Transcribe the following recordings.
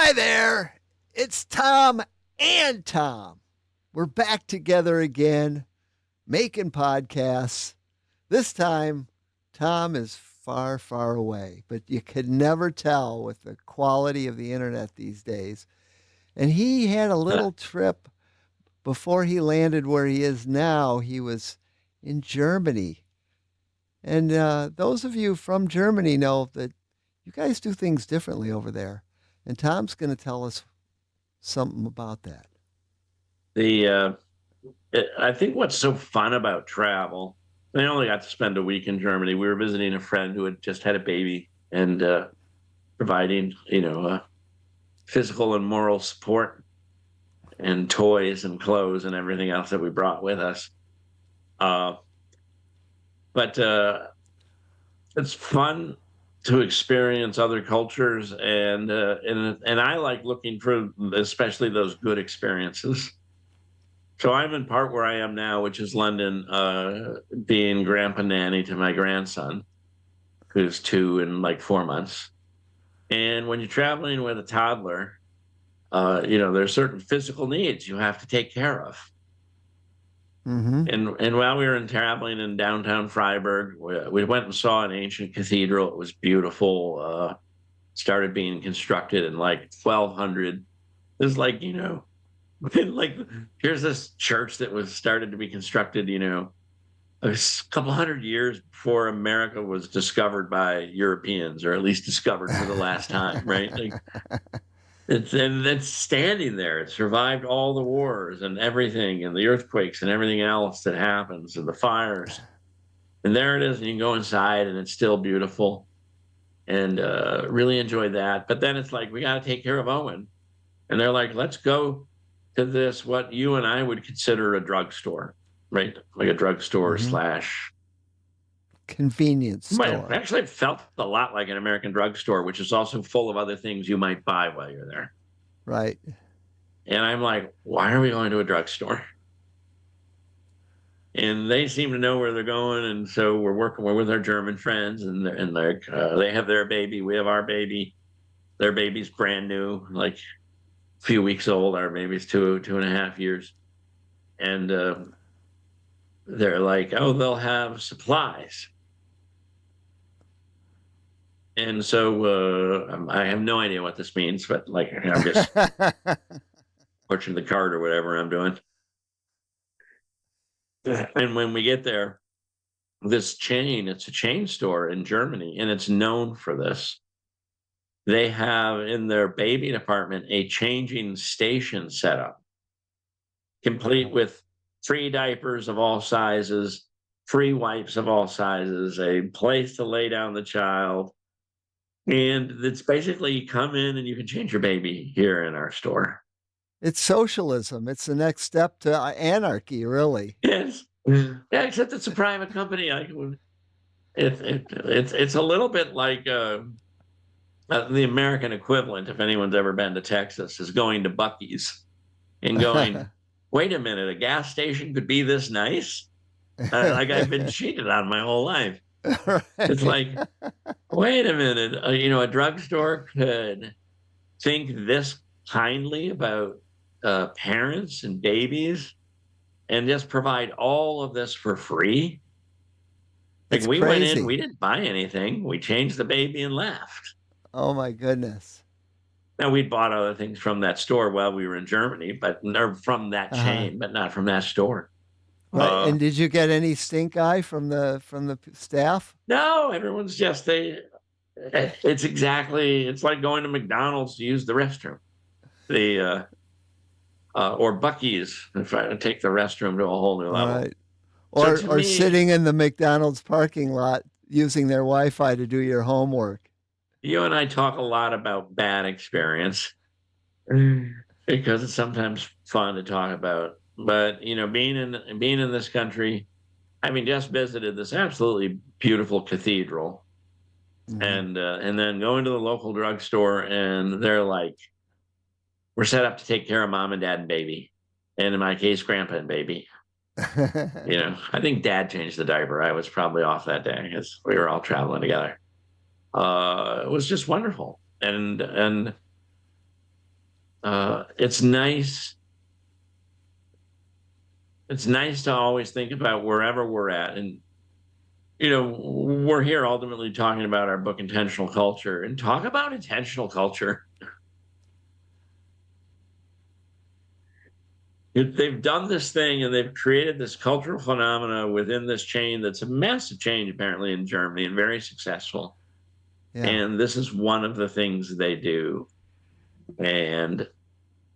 Hi there. It's Tom and Tom. We're back together again, making podcasts. This time, Tom is far, far away, but you could never tell with the quality of the internet these days. And he had a little trip before he landed where he is now. He was in Germany. And those of you from Germany know that you guys do things differently over there. And Tom's going to tell us something about that. I think what's so fun about travel, I only got to spend a week in Germany. We were visiting a friend who had just had a baby and providing, physical and moral support and toys and clothes and everything else that we brought with us. But it's fun to experience other cultures, and I like looking for especially those good experiences. So I'm in part where I am now, which is London, being grandpa nanny to my grandson, who's 2 and like 4 months. And when you're traveling with a toddler, there's certain physical needs you have to take care of. Mm-hmm. And while we were traveling in downtown Freiburg, we went and saw an ancient cathedral. It was beautiful. Started being constructed in like 1200. It was like, like here's this church that was started to be constructed, a couple hundred years before America was discovered by Europeans, or at least discovered for the last time, right? Like it's standing there. It survived all the wars and everything, and the earthquakes and everything else that happens, and the fires. And there it is, and you can go inside, and it's still beautiful, and really enjoyed that. But then it's like we got to take care of Owen, and they're like, let's go to this what you and I would consider a drugstore, right? Like a drugstore Mm-hmm. slash. Convenience store. Actually, it felt a lot like an American drugstore, which is also full of other things you might buy while you're there. Right. And I'm like, why are we going to a drugstore? And they seem to know where they're going, and so we're with our German friends, and they have their baby, we have our baby. Their baby's brand new, like a few weeks old. Our baby's 2.5 years, and they're like, oh, they'll have supplies. And so I have no idea what this means, but like I'm just pushing the cart or whatever I'm doing. And when we get there, it's a chain store in Germany, and it's known for this. They have in their baby department a changing station set up, complete with free diapers of all sizes, free wipes of all sizes, a place to lay down the child. And it's basically you come in and you can change your baby here in our store. It's socialism. It's the next step to anarchy, really. Yes. Yeah, except it's a private company. It's a little bit like the American equivalent, if anyone's ever been to Texas, is going to Buc-ee's and going, wait a minute, a gas station could be this nice? Like I've been cheated on my whole life. Right. It's like, wait a minute, a drugstore could think this kindly about parents and babies and just provide all of this for free. Like It's we went in, crazy. we didn't buy anything. We changed the baby and left. Oh my goodness. Now we bought other things from that store while we were in Germany, or from that Uh-huh. chain, but not from that store. Right. And did you get any stink eye from the staff? No, everyone's just it's like going to McDonald's to use the restroom. The or Buc-ee's if I take the restroom to a whole new level. Right. So Or to or me, sitting in the McDonald's parking lot using their Wi-Fi to do your homework. you and I talk a lot about bad experience because it's sometimes fun to talk about. But being in this country, having just visited this absolutely beautiful cathedral, Mm-hmm. and then going to the local drugstore, and they're like, we're set up to take care of mom and dad and baby, and in my case, grandpa and baby. I think dad changed the diaper. I was probably off that day because we were all traveling together. It was just wonderful, and It's nice. It's nice to always think about wherever we're at, and we're here ultimately talking about our book Intentional Culture, and talk about intentional culture. They've done this thing and they've created this cultural phenomena within this chain that's a massive change apparently in Germany and very successful. Yeah. And this is one of the things they do. And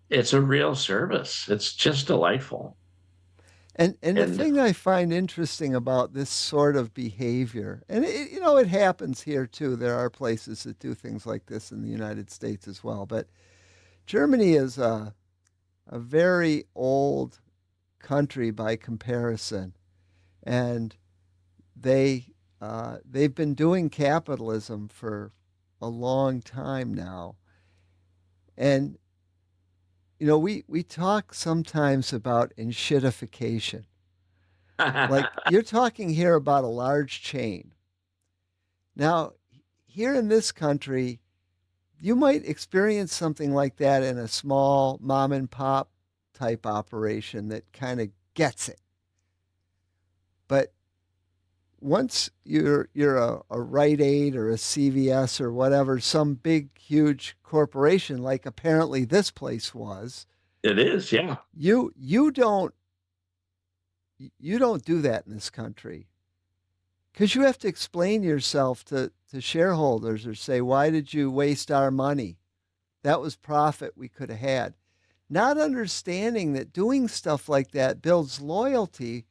it's a real service. It's just delightful. And the And thing I find interesting about this sort of behavior, and it happens here too. There are places that do things like this in the United States as well. But Germany is a very old country by comparison, and they've been doing capitalism for a long time now. And we talk sometimes about enshittification. Like you're talking here about a large chain. Now, here in this country, you might experience something like that in a small mom and pop type operation that kind of gets it. But once you're a Rite Aid or a CVS or whatever, some big huge corporation like apparently this place was, it is, yeah. you you don't you don't do that in this country because you have to explain yourself to shareholders or say, why did you waste our money? That was profit we could have had. Not understanding that doing stuff like that builds loyalty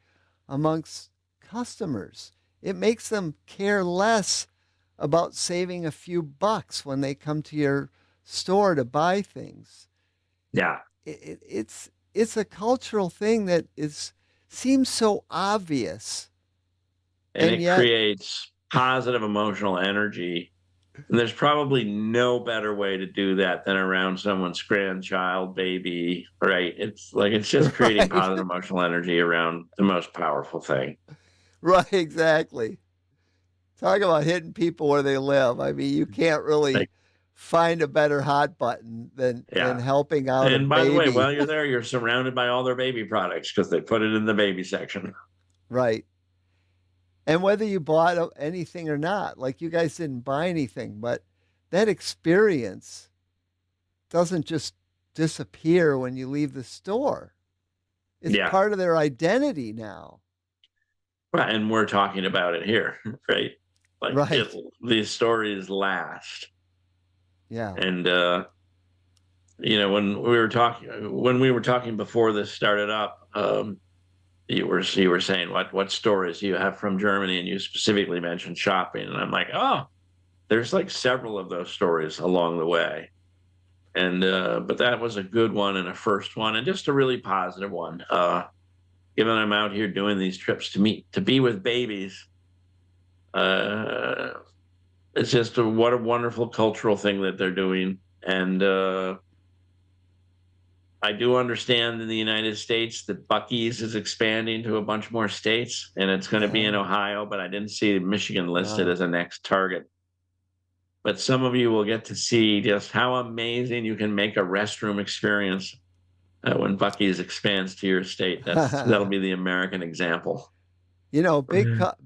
amongst customers. It makes them care less about saving a few bucks when they come to your store to buy things. Yeah. It's a cultural thing that is seems so obvious, And and it yet creates positive emotional energy. And there's probably no better way to do that than around someone's grandchild, baby, right? It's just creating right, positive emotional energy around the most powerful thing. right, exactly. Talk about hitting people where they live. I mean, you can't really Like, find a better hot button than yeah. helping out a And by the way, baby. while you're there, you're surrounded by all their baby products because they put it in the baby section. Right. And whether you bought anything or not, like you guys didn't buy anything, but that experience doesn't just disappear when you leave the store. It's Yeah. part of their identity now. Right. And we're talking about it here, right? Like it, Right. these stories last. Yeah. And when we were talking before this started up, you were saying what stories you have from Germany, and you specifically mentioned shopping, and I'm like, oh, there's like several of those stories along the way, and but that was a good one and a first one, and just a really positive one. Given I'm out here doing these trips to be with babies, uh, it's just what a wonderful cultural thing that they're doing, and I do understand in the United States that Buc-ee's is expanding to a bunch more states, and it's going to be in Yeah. Ohio, but I didn't see Michigan listed No. as a next target. But some of you will get to see just how amazing you can make a restroom experience when Buc-ee's expands to your state. That'll be the American example.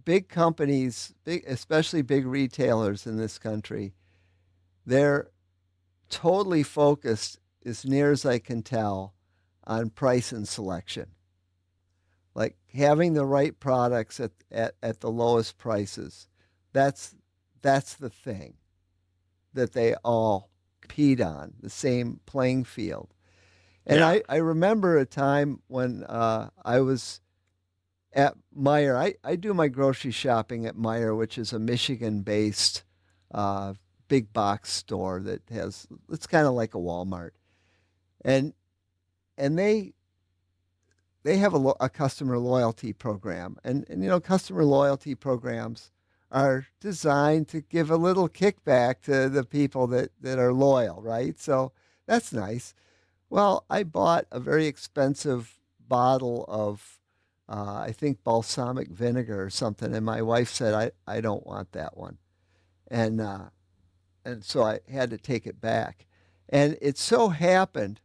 Big companies, especially big retailers in this country, they're totally focused, as near as I can tell, on price and selection. Like having the right products at the lowest prices. That's that's the thing that they all compete on, the same playing field. And Yeah. I remember a time when I was at Meyer. I do my grocery shopping at Meyer, which is a Michigan based uh, big box store that it's kind of like a Walmart. And and they have a customer loyalty program. And customer loyalty programs are designed to give a little kickback to the people that are loyal, right? So that's nice. Well, I bought a very expensive bottle of, I think, balsamic vinegar or something, and my wife said, I don't want that one. And, uh, and so I had to take it back. And it so happened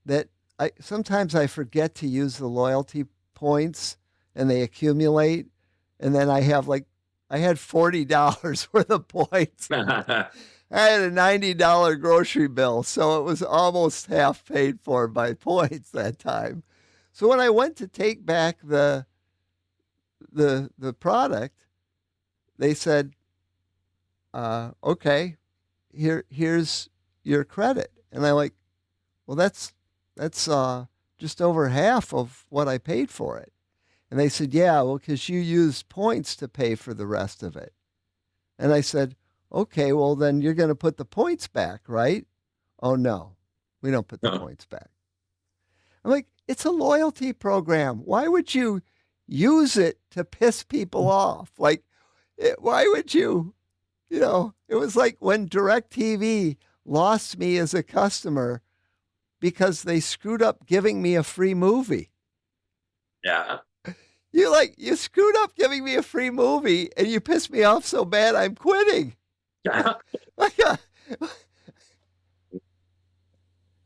that I sometimes I forget to use the loyalty points and they accumulate, and then I had $40 worth of points. I had a $90 grocery bill, so it was almost half paid for by points that time. So when I went to take back the product, they said, "Okay, here's your credit," and I'm like, "Well, that's just over half of what I paid for it." And they said, "Yeah, well, because you used points to pay for the rest of it." And I said, "Okay, well, then you're going to put the points back, right?" "Oh, no, we don't put the Oh, points back." I'm like, "It's a loyalty program. Why would you use it to piss people off? Like, why would you? It was like when DirecTV lost me as a customer because they screwed up giving me a free movie. yeah. You screwed up giving me a free movie and you pissed me off so bad I'm quitting." Like,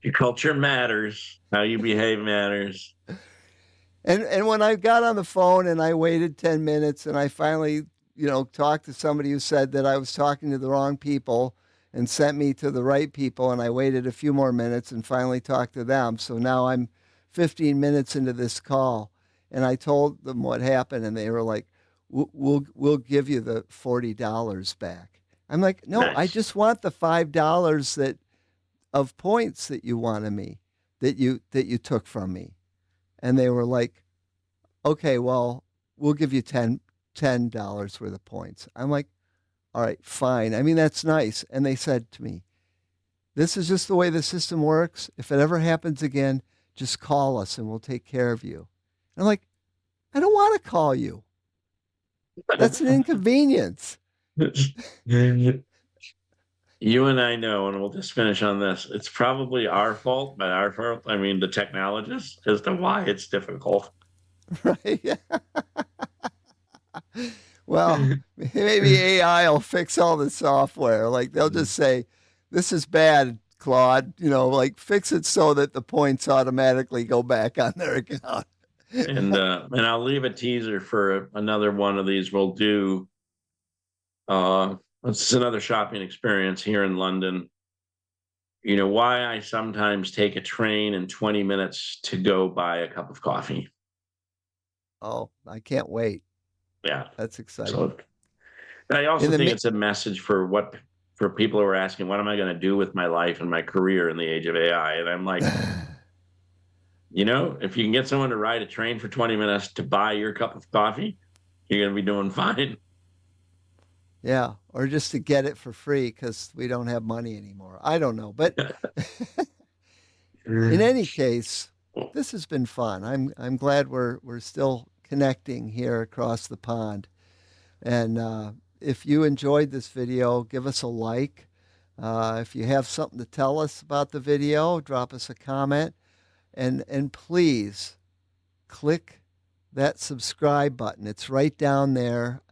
Your culture matters. How you behave matters. and when I got on the phone and I waited 10 minutes and I finally, talked to somebody who said that I was talking to the wrong people and sent me to the right people, and I waited a few more minutes and finally talked to them. So now I'm 15 minutes into this call and I told them what happened and they were like, we'll give you the $40 back." I'm like, "No, I Nice. just want the $5 that of points that you wanted me that you took from me." And they were like, "Okay, well, we'll give you $10 worth of points." I'm like, "All right, fine. I mean, that's nice." And they said to me, "This is just the way the system works. If it ever happens again, just call us and we'll take care of you." And I'm like, "I don't want to call you. That's an inconvenience." You and I know, and we'll just finish on this. It's probably our fault, by our fault, I mean the technologists, as to why it's difficult. Right? Well, maybe AI will fix all the software. Like they'll just say, "This is bad, Claude. Like fix it so that the points automatically go back on their account." And I'll leave a teaser for another one of these. We'll do it's another shopping experience here in London. Why I sometimes take a train in 20 minutes to go buy a cup of coffee. Oh, I can't wait. Yeah. That's exciting. So I In also the think mi- it's a message for people who are asking, what am I going to do with my life and my career in the age of AI? And I'm like, if you can get someone to ride a train for 20 minutes to buy your cup of coffee, you're going to be doing fine. yeah, or just to get it for free because we don't have money anymore. I don't know, but in any case, this has been fun. I'm glad we're still connecting here across the pond. And if you enjoyed this video, give us a like. If you have something to tell us about the video, drop us a comment. And please click that subscribe button. It's right down there.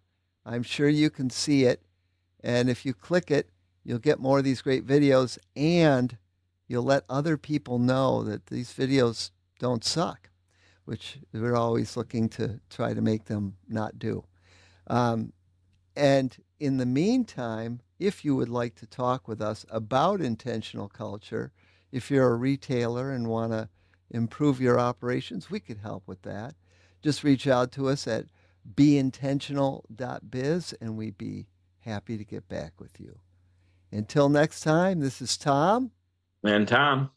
I'm sure you can see it. And if you click it, you'll get more of these great videos and you'll let other people know that these videos don't suck, which we're always looking to try to make them not do. Um, and in the meantime, if you would like to talk with us about intentional culture, if you're a retailer and want to improve your operations, we could help with that. Just reach out to us at beintentional.biz and we'd be happy to get back with you. Until next time, this is Tom. And Tom,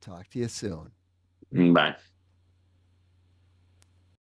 Talk to you soon. bye.